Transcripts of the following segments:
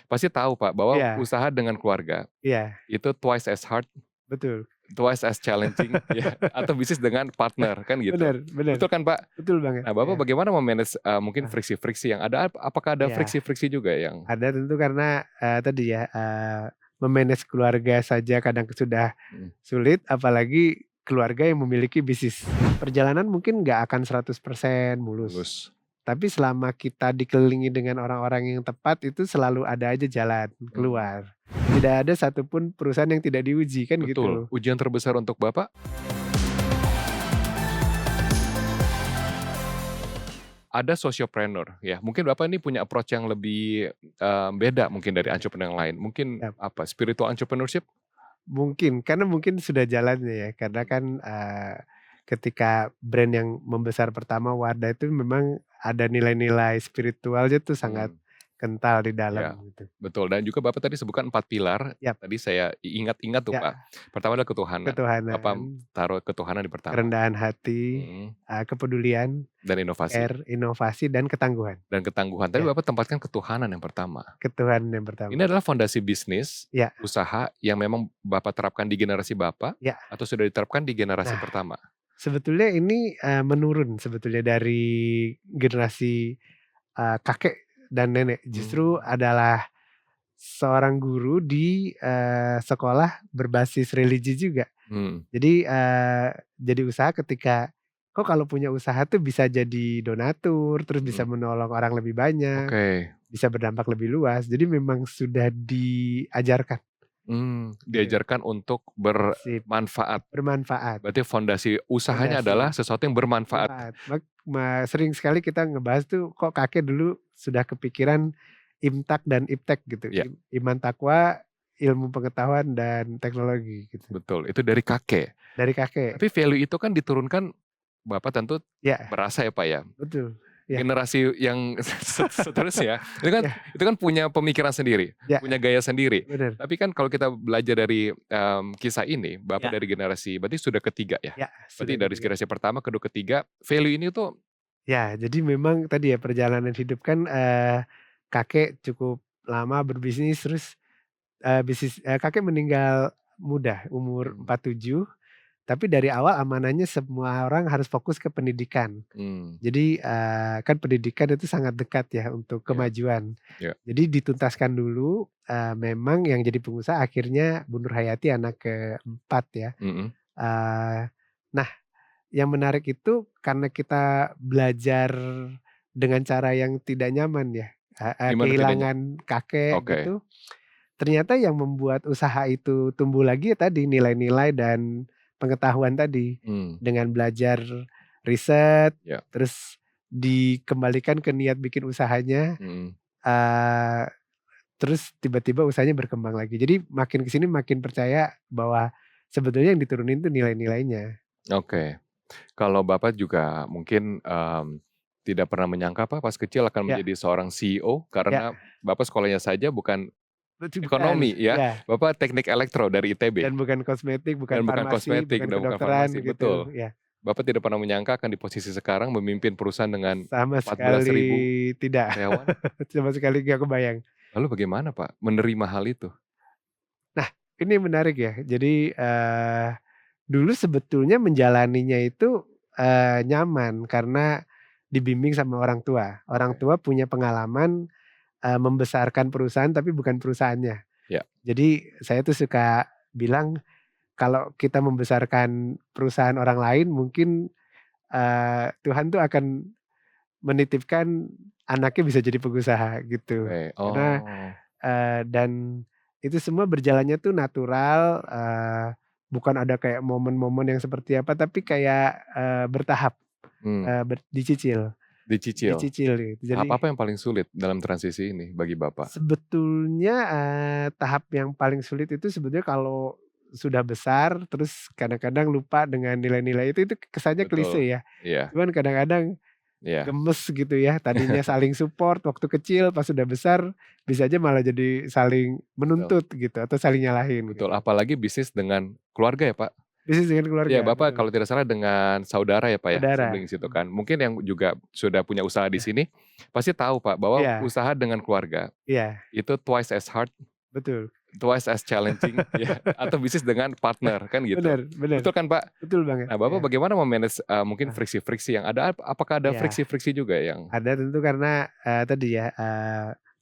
pasti tahu Pak bahwa Iya, usaha dengan keluarga iya, itu twice as hard, betul. twice as challenging ya, atau bisnis dengan partner kan gitu. Bener, bener, Betul kan Pak? betul banget, Nah Bapak iya. bagaimana me-manage, mungkin Nah, friksi-friksi yang ada, apakah ada iya, friksi-friksi juga yang ada tentu karena, tadi ya, me-manage keluarga saja kadang sudah mhm, sulit, apalagi keluarga yang memiliki bisnis. Perjalanan mungkin nggak akan 100% mulus, mulus? tapi selama kita dikelilingi dengan orang-orang yang tepat itu selalu ada aja jalan Mmm, keluar. Tidak ada satupun perusahaan yang tidak diuji, kan betul. gitu. Ujian terbesar untuk Bapak ada sociopreneur ya, mungkin Bapak ini punya approach yang lebih, beda mungkin dari Iya, entrepreneur yang lain. Mungkin iya. apa, spiritual entrepreneurship? Mungkin, karena mungkin sudah jalannya ya, karena Mmm, kan, ketika brand yang membesar pertama Wardah itu memang ada nilai-nilai spiritualnya tuh sangat mmm. kental di dalam Ya, gitu. betul dan juga Bapak tadi sebutkan 4 pilar, Yap, tadi saya ingat-ingat tuh Pak. ya, Pertama adalah ketuhanan, apa, ketuhanan, taruh ketuhanan di pertama, kerendahan hati, mhm, kepedulian, dan inovasi, inovasi dan ketangguhan. dan ketangguhan. Tapi Ya, Bapak tempatkan ketuhanan yang pertama. ketuhanan yang Ini pertama. adalah fondasi bisnis, Ya, usaha yang memang Bapak terapkan di generasi Bapak, ya. atau sudah diterapkan di generasi Nah, pertama? sebetulnya ini, menurun sebetulnya dari generasi, kakek dan nenek. Justru Mmm, adalah seorang guru di, sekolah berbasis religi juga. mhm, Jadi, jadi usaha ketika, kok kalau punya usaha tuh bisa jadi donatur, terus bisa mhm, menolong orang lebih banyak, oke, bisa berdampak lebih luas. Jadi memang sudah diajarkan gitu. diajarkan untuk Sip, bermanfaat, bermanfaat, berarti fondasi usahanya adalah fondasi, sesuatu yang bermanfaat. bermanfaat. Sering sekali kita ngebahas tuh kok kakek dulu sudah kepikiran imtak dan iptek gitu, Ya. iman takwa, ilmu pengetahuan dan teknologi gitu, Betul, itu dari kakek. dari kakek. Tapi value itu kan diturunkan Bapak tentu Ya, merasa ya, Pak, ya, betul. Ya, generasi yang seterusnya, ya, itu kan punya pemikiran sendiri, ya, punya gaya sendiri. bener. Tapi kan kalau kita belajar dari, kisah ini, Bapak Ya, dari generasi berarti sudah ketiga ya? ya, Berarti sudah dari ketiga. generasi pertama, kedua, ketiga, value ini tuh Ya, jadi memang tadi ya perjalanan hidup kan, kakek cukup lama berbisnis terus, kakek meninggal muda umur mmm, 47, tapi dari awal amanahnya semua orang harus fokus ke pendidikan. mmm, Jadi, kan pendidikan itu sangat dekat ya untuk iya, kemajuan. iya, Jadi dituntaskan dulu, memang yang jadi pengusaha akhirnya Bu Nur Hayati anak keempat ya. mhm, Eee, nah, yang menarik itu karena kita belajar dengan cara yang tidak nyaman ya, gimana tidaknya? kehilangan kakek Oke, gitu, ternyata yang membuat usaha itu tumbuh lagi ya tadi nilai-nilai dan pengetahuan tadi. mmm, Dengan belajar riset, ya, terus dikembalikan ke niat bikin usahanya, mhm, eee, terus tiba-tiba usahanya berkembang lagi. Jadi makin ke sini makin percaya bahwa sebetulnya yang diturunin tuh nilai-nilainya. oke. Kalau Bapak juga mungkin, tidak pernah menyangka Pak pas kecil akan Ya, menjadi seorang CEO ya, karena Bapak sekolahnya saja bukan betul bukan, ekonomi ya, ya, Bapak teknik elektro dari ITB dan bukan kosmetik, bukan dan bukan farmasi, kosmetik bukan dan bukan kedokteran farmasi, gitu, betul. ya. Bapak tidak pernah menyangka akan di posisi sekarang memimpin perusahaan dengan Sama sekali 14.000 tidak, karyawan. sama sekali nggak kebayang. Lalu bagaimana Pak menerima hal itu? Nah, ini menarik ya. Jadi, dulu sebetulnya menjalaninya itu, nyaman karena dibimbing sama orang tua. Orang Oke, tua punya pengalaman, membesarkan perusahaan tapi bukan perusahaannya. ya, Jadi saya tuh suka bilang kalau kita membesarkan perusahaan orang lain mungkin, Tuhan tuh akan menitipkan anaknya bisa jadi pengusaha gitu. oke, Karena, oh, dan itu semua berjalannya tuh natural, bukan ada kayak momen-momen yang seperti apa, tapi kayak, bertahap, mmm, dicicil dicicil. dicicil gitu. Tahap Jadi apa yang paling sulit dalam transisi ini bagi Bapak? sebetulnya, tahap yang paling sulit itu sebetulnya kalau sudah besar, terus kadang-kadang lupa dengan nilai-nilai itu kesannya klise Betul, ya. iya, Cuman kadang-kadang iya, gemes gitu ya, tadinya saling support waktu kecil, pas sudah besar bisa aja malah jadi saling betul. menuntut gitu atau saling nyalahin Betul, gitu. apalagi bisnis dengan keluarga ya, Pak. bisnis dengan Iya, keluarga, Bapak betul. kalau tidak salah dengan saudara ya, Pak, ya, Saudara, siblings itu kan. Mungkin yang juga sudah punya usaha di iya sini, pasti tahu, Pak, bahwa iya usaha dengan keluarga iya, itu twice as hard, betul. twice as challenging ya, atau bisnis dengan partner kan gitu. Bener bener, Betul kan, Pak? betul banget, Nah, Bapak iya. bagaimana me-manage, mungkin Ah, friksi-friksi yang ada, apakah ada iya, friksi-friksi juga yang ada tentu karena, tadi ya,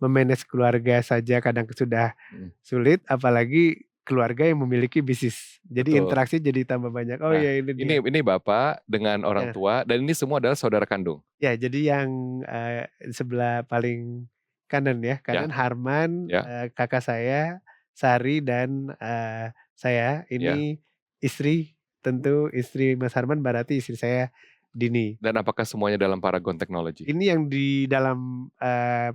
me-manage keluarga saja kadang sudah mhm, sulit, apalagi keluarga yang memiliki bisnis. Jadi betul. interaksi jadi tambah banyak. Oh Nah, ya ini dia. ini Bapak dengan orang Ya tua dan ini semua adalah saudara kandung? ya jadi yang, sebelah paling kanan ya, Ya kanan Harman, ya kakak saya, Sari dan, saya. ya. Ini istri, tentu istri Mas Harman berarti istri saya, Dini. Dan apakah semuanya dalam Paragon Technology? Ini yang di dalam,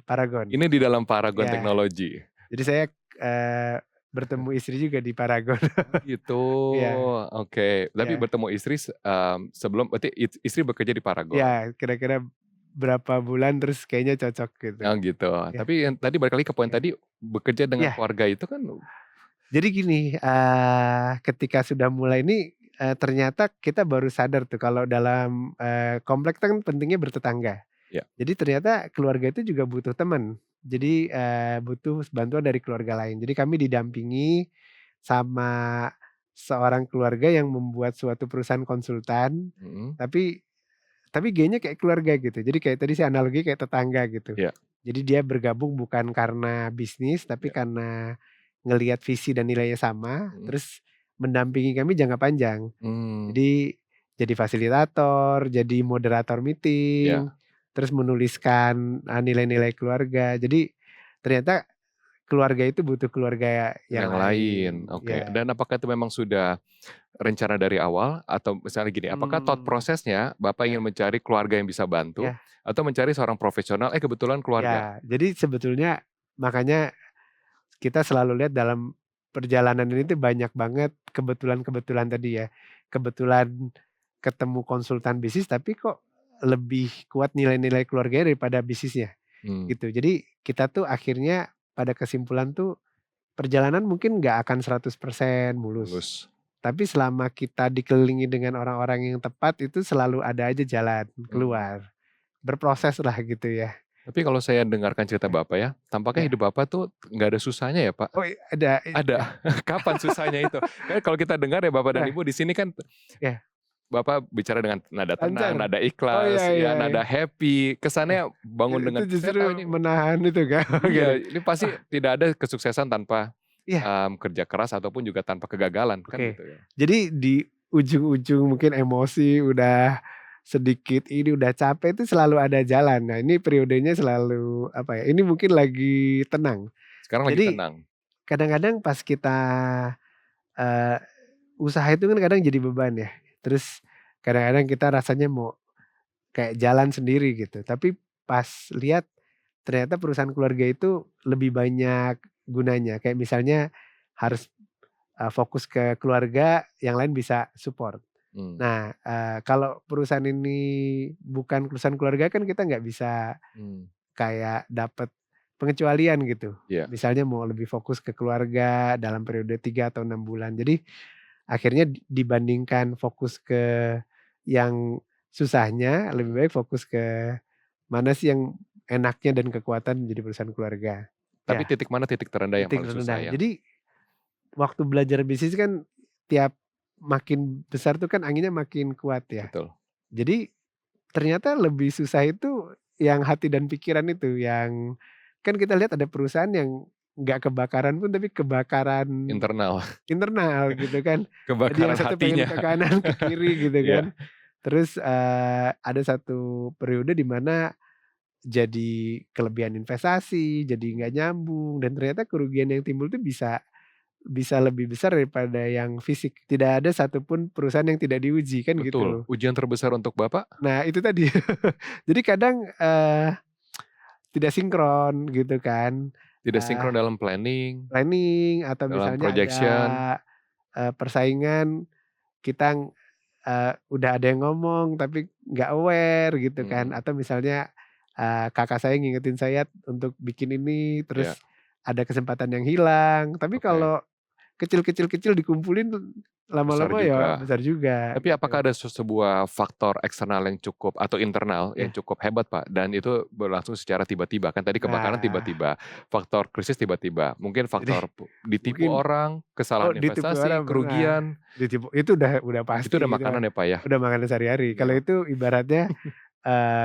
Paragon. Ini di dalam Paragon Ya, Technology? jadi saya, eee, bertemu istri juga di Paragon. Oh gitu, Iya oke. Tapi iya bertemu istri sebelum berarti istri bekerja di Paragon? iya, kira-kira berapa bulan terus kayaknya cocok gitu. Oh gitu. Iya Tapi yang tadi balik lagi ke poin iya tadi, bekerja dengan iya. keluarga itu kan Jadi gini, ketika sudah mulai ini, ternyata kita baru sadar tuh kalau dalam, komplek kan pentingnya bertetangga. ya, Jadi ternyata keluarga itu juga butuh teman. Jadi, butuh bantuan dari keluarga lain. Jadi kami didampingi sama seorang keluarga yang membuat suatu perusahaan konsultan, mhm, tapi G-nya kayak keluarga gitu. Jadi kayak tadi saya analogi kayak tetangga gitu. iya Jadi dia bergabung bukan karena bisnis, tapi iya, karena ngelihat visi dan nilainya sama, mhm, terus mendampingi kami jangka panjang. mmm, Jadi fasilitator, jadi moderator meeting, iya, terus menuliskan, nilai-nilai keluarga. Jadi ternyata keluarga itu butuh keluarga yang yang lain, lain. oke. Ya, Dan apakah itu memang sudah rencana dari awal atau misalnya gini, apakah thought mmm, prosesnya Bapak ya ingin mencari keluarga yang bisa bantu ya atau mencari seorang profesional, kebetulan keluarga? ya. Jadi sebetulnya makanya kita selalu lihat dalam perjalanan ini tuh banyak banget kebetulan-kebetulan tadi ya. Kebetulan ketemu konsultan bisnis tapi kok lebih kuat nilai-nilai keluarganya daripada bisnisnya, Mmm, gitu. Jadi kita tuh akhirnya pada kesimpulan tuh perjalanan mungkin nggak akan 100% mulus. lulus, Tapi selama kita dikelilingi dengan orang-orang yang tepat itu selalu ada aja jalan mmm. keluar. Berproses lah gitu ya. Tapi kalau saya dengarkan cerita Ya Bapak ya, tampaknya ya. hidup Bapak tuh nggak ada susahnya ya, Pak? Oh ada Ada. ya. Kapan susahnya itu? Kan kalau kita dengar ya Bapak dan Nah, Ibu di sini kan ya, Bapak bicara dengan nada tenang, lancar. nada Oh iya ikhlas, iya ya iya. nada happy, Eh, kesannya bangun itu dengan saya justru tahu ini menahan itu kan iya, gini. ini pasti Wah, tidak ada kesuksesan tanpa, iya, kerja keras ataupun juga tanpa kegagalan, kan oke. gitu ya? Jadi di ujung-ujung mungkin emosi udah sedikit ini udah capek itu selalu ada jalan. Nah ini periodenya selalu apa ya, ini mungkin lagi tenang. Sekarang lagi Jadi tenang. kadang-kadang pas kita, eee, usaha itu kan kadang jadi beban ya. Terus kadang-kadang kita rasanya mau kayak jalan sendiri gitu. Tapi pas lihat ternyata perusahaan keluarga itu lebih banyak gunanya. Kayak misalnya harus, fokus ke keluarga, yang lain bisa support. Mmm, Nah, kalau perusahaan ini bukan perusahaan keluarga kan kita nggak bisa mmm, kayak dapet pengecualian gitu. iya. Misalnya mau lebih fokus ke keluarga dalam periode 3 atau 6 bulan. Jadi akhirnya dibandingkan fokus ke yang susahnya, lebih baik fokus ke mana sih yang enaknya dan kekuatan menjadi perusahaan keluarga. Tapi Ya, titik mana titik terendah yang titik paling susah terendah. ya? Jadi waktu belajar bisnis kan tiap makin besar tuh kan anginnya makin kuat ya. Betul. Jadi ternyata lebih susah itu yang hati dan pikiran itu, yang kan kita lihat ada perusahaan yang nggak kebakaran pun tapi kebakaran Internal, internal gitu kan. Jadi yang kebakaran satu pengen hatinya. ke kanan, ke kiri gitu kan. Iya, Terus, ada satu periode di mana jadi kelebihan investasi, jadi nggak nyambung dan ternyata kerugian yang timbul tuh bisa bisa lebih besar daripada yang fisik. Tidak ada satupun perusahaan yang tidak diuji kan gitu betul. loh. Ujian terbesar untuk Bapak, Nah itu tadi. Jadi kadang, tidak sinkron gitu kan, tidak eee, sinkron dalam planning, planning atau dalam misalnya ada, projection, persaingan kita, udah ada yang ngomong tapi nggak aware gitu kan mhm, atau misalnya, kakak saya ngingetin saya untuk bikin ini iya, terus ada kesempatan yang hilang. Tapi oke. kalau kecil-kecil dikumpulin Besar lama-lama ya juga. besar juga Tapi apakah gitu. ada sebuah faktor eksternal yang cukup atau internal yang Ya. cukup hebat, Pak, dan itu berlangsung secara tiba-tiba? Kan tadi kebakaran Nah, tiba-tiba, faktor krisis tiba-tiba, mungkin jadi faktor ditipu mungkin orang, oh kesalahan ditipu investasi, orang pernah, kerugian, ditipu itu udah itu udah pasti itu mah, makanan ya, Pak, ya? udah makanan sehari-hari. Udah Kalau mak itu ibaratnya,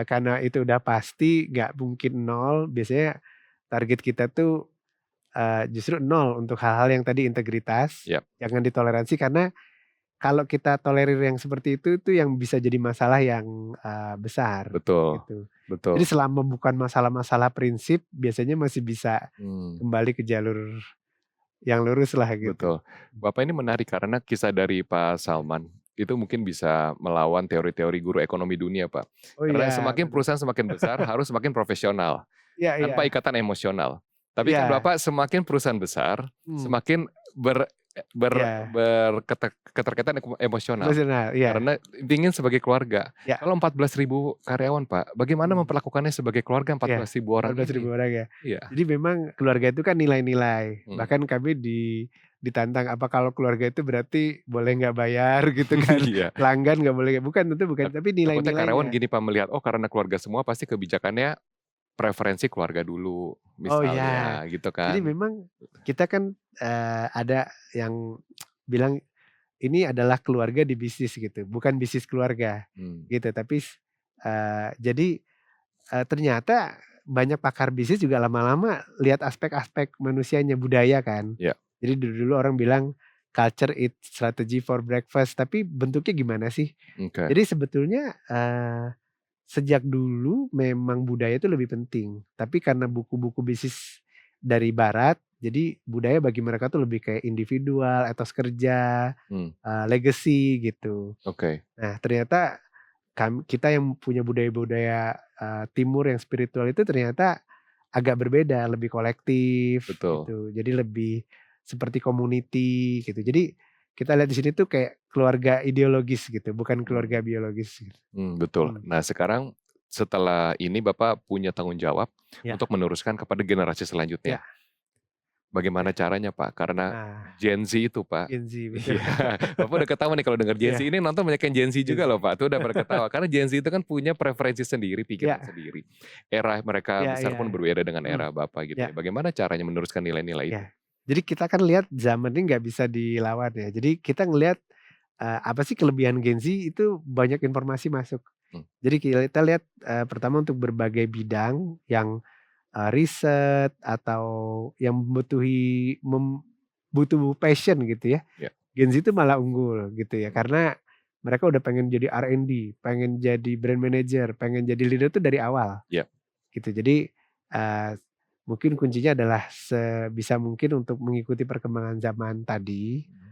karena itu udah pasti nggak mungkin nol, biasanya target kita tuh, justru nol untuk hal-hal yang tadi integritas, Yap, jangan ditoleransi karena kalau kita tolerir yang seperti itu yang bisa jadi masalah yang, besar, betul, gitu. Jadi betul. selama bukan masalah-masalah prinsip, biasanya masih bisa Mmm. kembali ke jalur yang lurus lah gitu. Betul. Bapak ini menarik karena kisah dari Pak Salman, itu mungkin bisa melawan teori-teori guru ekonomi dunia, Pak. Oh Karena iya, semakin betul. perusahaan semakin besar harus semakin profesional, Iya tanpa iya, ikatan emosional. Tapi kan iya, Bapak semakin perusahaan besar, mmm, semakin ber iya, keterkaitan emosional. emosional, iya, Karena ingin sebagai keluarga. iya, Kalau 14.000 karyawan, Pak, bagaimana mmm, memperlakukannya sebagai keluarga iya, 14.000 orang 14.000 ini? orang ya. Iya, Jadi memang keluarga itu kan nilai-nilai, mhm. bahkan kami ditantang, apa kalau keluarga itu berarti boleh nggak bayar gitu kan, Iya. pelanggan nggak boleh bukan, tentu bukan, tapi Takutnya karyawan nilai-nilainya. gini Pak melihat, oh karena keluarga semua pasti kebijakannya preferensi keluarga dulu, Oh iya, misalnya gitu jadi kan. memang kita kan, ada yang bilang ini adalah keluarga di bisnis gitu, bukan bisnis keluarga, Mmm, gitu. Tapi jadi, ternyata banyak pakar bisnis juga lama-lama lihat aspek-aspek manusianya, budaya kan. iya, Jadi dulu-dulu orang bilang, "Culture eat strategy for breakfast," tapi bentuknya gimana sih? oke, Jadi sebetulnya, sejak dulu memang budaya itu lebih penting, tapi karena buku-buku bisnis dari barat, jadi budaya bagi mereka tuh lebih kayak individual, etos kerja, mmm, legacy gitu. oke, Nah ternyata kita yang punya budaya-budaya, timur yang spiritual itu ternyata agak berbeda, lebih kolektif betul, gitu. Jadi lebih seperti community gitu. Jadi kita lihat di sini tuh kayak keluarga ideologis gitu, bukan keluarga mmm, biologis gitu. betul. Mmm, Nah sekarang setelah ini Bapak punya tanggung jawab ya untuk meneruskan kepada generasi ya selanjutnya. Bagaimana ya. caranya Pak? Karena Nah, Gen Z itu Pak Gen Z betul. iya, Bapak udah ketawa nih kalau denger Gen Z Iya, ini nonton banyak yang Gen Z Gen juga loh Z. Pak, tuh udah pada ketawa. Karena Gen Z itu kan punya preferensi sendiri, pikiran Ya sendiri. Era mereka ya besar ya. pun berbeda dengan Mhm, era Bapak gitu ya ya. Bagaimana caranya meneruskan nilai-nilai itu? ya. Jadi kita kan lihat zaman ini nggak bisa dilawan ya. Jadi kita ngelihat, apa sih kelebihan Gen Z itu banyak informasi masuk. Mmm, Jadi kita lihat, pertama untuk berbagai bidang yang, riset atau yang butuh passion gitu ya, ya, Gen Z itu malah unggul gitu ya, mmm, karena mereka udah pengen jadi R&D, pengen jadi brand manager, pengen jadi leader tuh dari awal ya, gitu. Jadi, eee, mungkin kuncinya adalah sebisa mungkin untuk mengikuti perkembangan zaman tadi, mhm,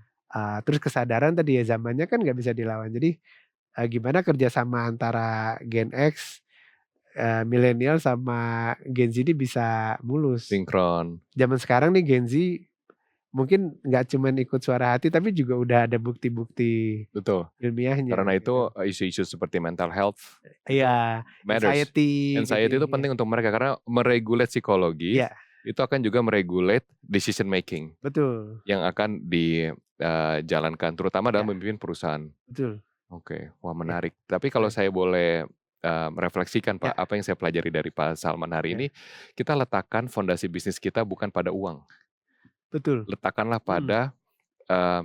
terus kesadaran tadi ya zamannya kan nggak bisa dilawan. Jadi, gimana kerjasama antara Gen X, milenial sama Gen Z ini bisa mulus. sinkron, Zaman sekarang nih Gen Z mungkin nggak cuman ikut suara hati, tapi juga udah ada bukti-bukti betul. ilmiahnya Karena itu, gitu. isu-isu seperti mental health itu Iya, matters. anxiety gitu Anxiety itu ya. penting untuk mereka karena meregulate psikologi, Iya, itu akan juga meregulate decision making betul. yang akan dijalankan terutama dalam Iya, memimpin perusahaan. betul. Oke, wah Iya, menarik. Tapi kalau menarik. saya boleh, merefleksikan Iya, Pak, apa yang saya pelajari dari Pak Salman hari iya, ini, kita letakkan fondasi bisnis kita bukan pada uang, betul. letakkanlah Mhm, pada,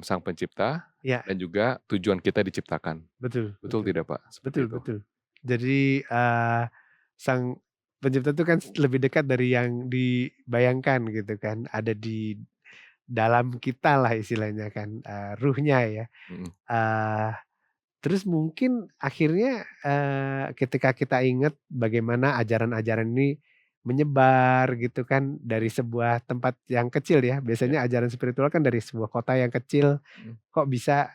Sang Pencipta iya, dan juga tujuan kita diciptakan. betul Betul betul. tidak Pak? Seperti Betul itu? betul. Jadi, sang pencipta itu kan lebih dekat dari yang dibayangkan gitu kan, ada di dalam kita lah istilahnya kan, ruhnya ya. Mhm, Eee, Terus mungkin akhirnya, ketika kita ingat bagaimana ajaran-ajaran ini menyebar gitu kan dari sebuah tempat yang kecil ya, iya, biasanya ajaran spiritual kan dari sebuah kota yang kecil, mhm, kok bisa,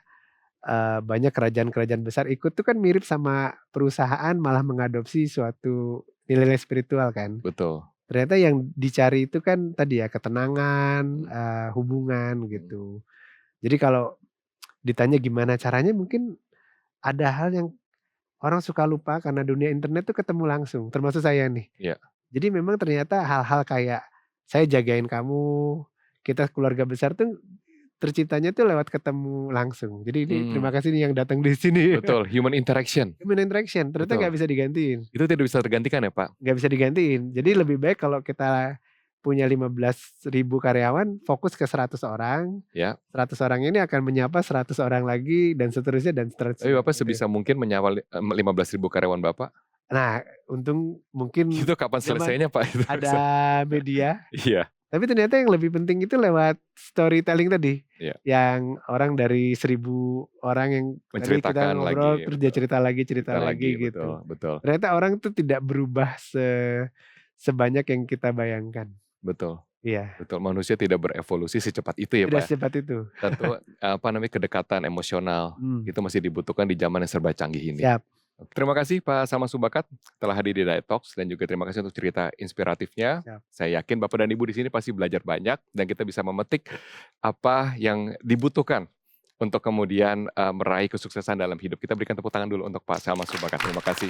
banyak kerajaan-kerajaan besar ikut tuh kan mirip sama perusahaan malah mengadopsi suatu nilai-nilai spiritual kan. betul, Ternyata yang dicari itu kan tadi ya ketenangan, mhm, hubungan mhm, gitu. Jadi kalau ditanya gimana caranya mungkin ada hal yang orang suka lupa karena dunia internet tuh ketemu langsung, termasuk saya nih. iya, Jadi memang ternyata hal-hal kayak saya jagain kamu, kita keluarga besar tuh terciptanya tuh lewat ketemu langsung. Jadi ini Hmm, terima kasih nih yang datang di sini. betul, human interaction, Human interaction ternyata betul. nggak bisa digantiin. Itu tidak bisa tergantikan ya, Pak? Nggak bisa digantiin. Jadi lebih baik kalau kita punya 15.000 karyawan, fokus ke 100 orang, Ya. 100 orang ini akan menyapa 100 orang lagi dan seterusnya dan Tapi seterusnya Bapak gitu. sebisa mungkin menyapa 15.000 karyawan Bapak? Nah, untung mungkin Itu kapan zaman selesainya, Pak? Itu ada media, Iya, tapi ternyata yang lebih penting itu lewat storytelling tadi. iya, Yang orang dari 1.000 orang yang tadi kita menceritakan ngobrol, lagi, terus dia betul. cerita Cerita lagi lagi, gitu. betul, betul, Ternyata orang tuh tidak berubah sebanyak yang kita bayangkan. betul, Iya, betul. Manusia tidak berevolusi secepat itu ya, Pak, tidak ya. secepat itu. Tentu, kedekatan emosional, Mmm, itu masih dibutuhkan di zaman yang serba canggih ini. siap. Terima kasih Pak Salman Subakat telah hadir di Diet Talks dan juga terima kasih untuk cerita inspiratifnya. Siap. Saya yakin Bapak dan Ibu di sini pasti belajar banyak dan kita bisa memetik apa yang dibutuhkan untuk kemudian, meraih kesuksesan dalam hidup. Kita berikan tepuk tangan dulu untuk Pak Salman Subakat. Terima kasih.